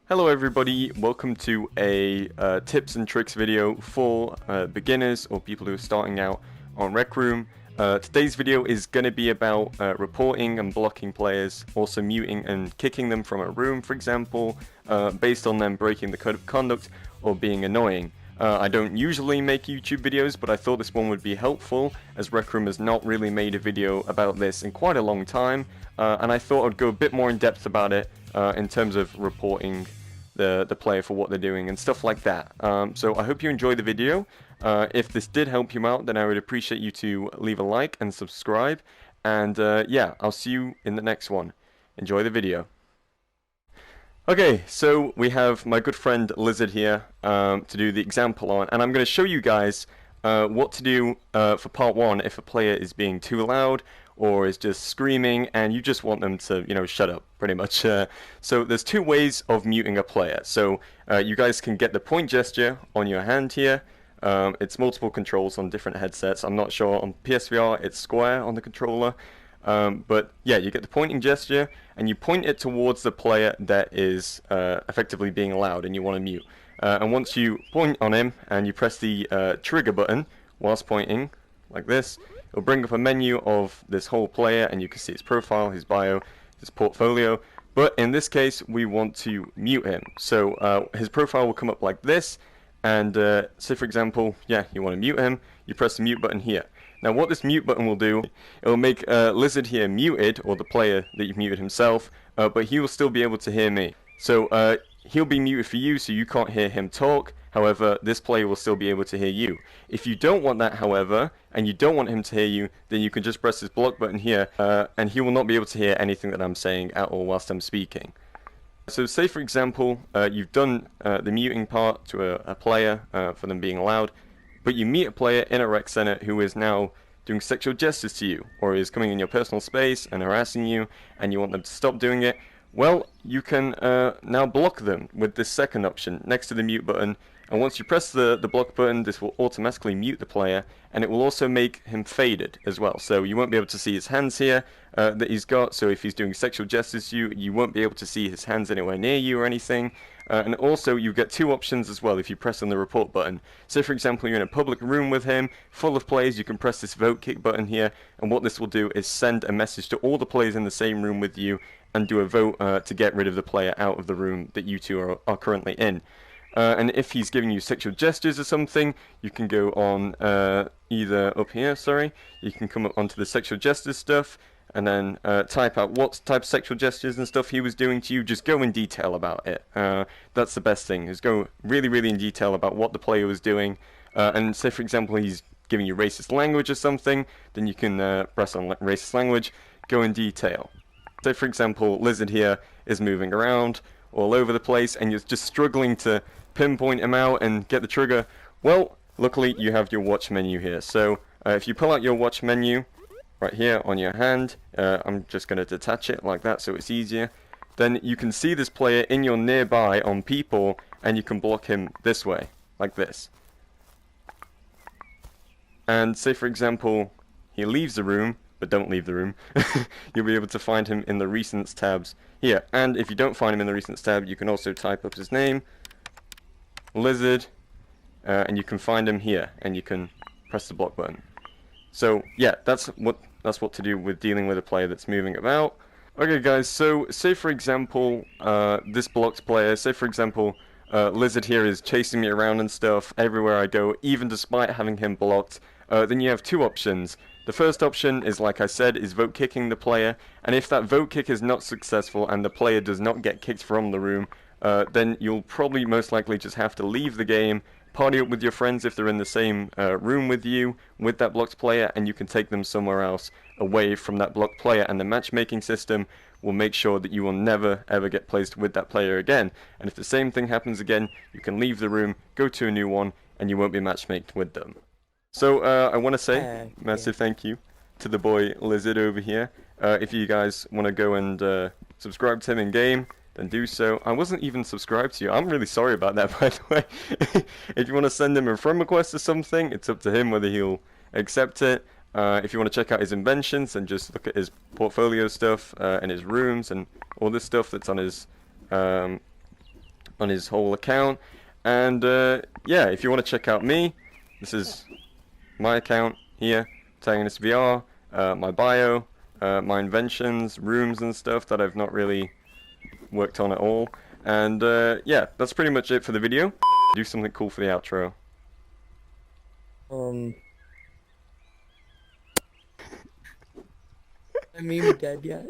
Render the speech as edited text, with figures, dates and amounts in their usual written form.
Hello everybody, welcome to a tips and tricks video for beginners or people who are starting out on Rec Room. Today's video is going to be about reporting and blocking players, also muting and kicking them from a room, for example, based on them breaking the code of conduct or being annoying. I don't usually make YouTube videos, but I thought this one would be helpful, as Rec Room has not really made a video about this in quite a long time, and I thought I'd go a bit more in depth about it in terms of reporting the player for what they're doing and stuff like that. So I hope you enjoy the video. If this did help you out, then I would appreciate you to leave a like and subscribe, and yeah, I'll see you in the next one. Enjoy the video. Okay, so we have my good friend Lizard here to do the example on, and I'm going to show you guys what to do for part one if a player is being too loud or is just screaming and you just want them to, shut up, pretty much. So there's two ways of muting a player. So you guys can get the point gesture on your hand here. It's multiple controls on different headsets. I'm not sure on PSVR it's square on the controller. But yeah, you get the pointing gesture and you point it towards the player that is effectively being loud and you want to mute. And once you point on him and you press the trigger button whilst pointing, like this, it'll bring up a menu of this whole player and you can see his profile, his bio, his portfolio. But in this case, we want to mute him. So his profile will come up like this. And say for example, yeah, you want to mute him, you press the mute button here. Now what this mute button will do, it will make Lizard here muted, or the player that you've muted himself, but he will still be able to hear me. So he'll be muted for you, so you can't hear him talk. However, this player will still be able to hear you. If you don't want that, however, and you don't want him to hear you, then you can just press this block button here, and he will not be able to hear anything that I'm saying at all whilst I'm speaking. So say for example, you've done the muting part to a player for them being loud, but you meet a player in a rec center who is now doing sexual gestures to you, or is coming in your personal space and harassing you, and you want them to stop doing it. Well, you can now block them with this second option next to the mute button, and once you press the block button, this will automatically mute the player, and it will also make him faded as well. So you won't be able to see his hands here that he's got, so if he's doing sexual gestures to you, you won't be able to see his hands anywhere near you or anything. And also you get two options as well if you press on the report button. So for example, you're in a public room with him, full of players, you can press this vote kick button here, and what this will do is send a message to all the players in the same room with you and do a vote to get rid of the player out of the room that you two are currently in. And if he's giving you sexual gestures or something, you can go on either up here, you can come up onto the sexual gestures stuff, and then type out what type of sexual gestures and stuff he was doing to you. Just go in detail about it. That's the best thing, is go really in detail about what the player was doing. And say for example he's giving you racist language or something, then you can press on racist language, go in detail. Say for example Lizard here is moving around all over the place and you're just struggling to pinpoint him out and get the trigger. Well, luckily you have your watch menu here. So if you pull out your watch menu right here on your hand, I'm just going to detach it like that so it's easier, then you can see this player in your nearby on people and you can block him this way, like this. And say for example he leaves the room, but don't leave the room, you'll be able to find him in the recents tabs here. And if you don't find him in the recents tab, you can also type up his name, Lizard, and you can find him here and you can press the block button. So yeah, that's what to do with dealing with a player that's moving about. Okay guys, so say for example this blocked player, say for example Lizard here is chasing me around and stuff everywhere I go, even despite having him blocked. Then you have two options. The first option is, like I said, is vote kicking the player, and if that vote kick is not successful and the player does not get kicked from the room, then you'll probably most likely just have to leave the game, party up with your friends if they're in the same room with you, with that blocked player, and you can take them somewhere else away from that blocked player, and the matchmaking system will make sure that you will never ever get placed with that player again. And if the same thing happens again, you can leave the room, go to a new one, and you won't be matchmaked with them. So I want to say massive thank you to the boy Lizard over here. If you guys want to go and subscribe to him in game, then do so. I wasn't even subscribed to you. I'm really sorry about that, by the way. If you want to send him a friend request or something, it's up to him whether he'll accept it. If you want to check out his inventions and just look at his portfolio stuff and his rooms and all this stuff that's on his on his whole account. And yeah, if you want to check out me, this is my account here, Antagonist VR, my bio, my inventions, rooms and stuff that I've not really worked on at all. And yeah, that's pretty much it for the video. Do something cool for the outro. I mean, dead yet?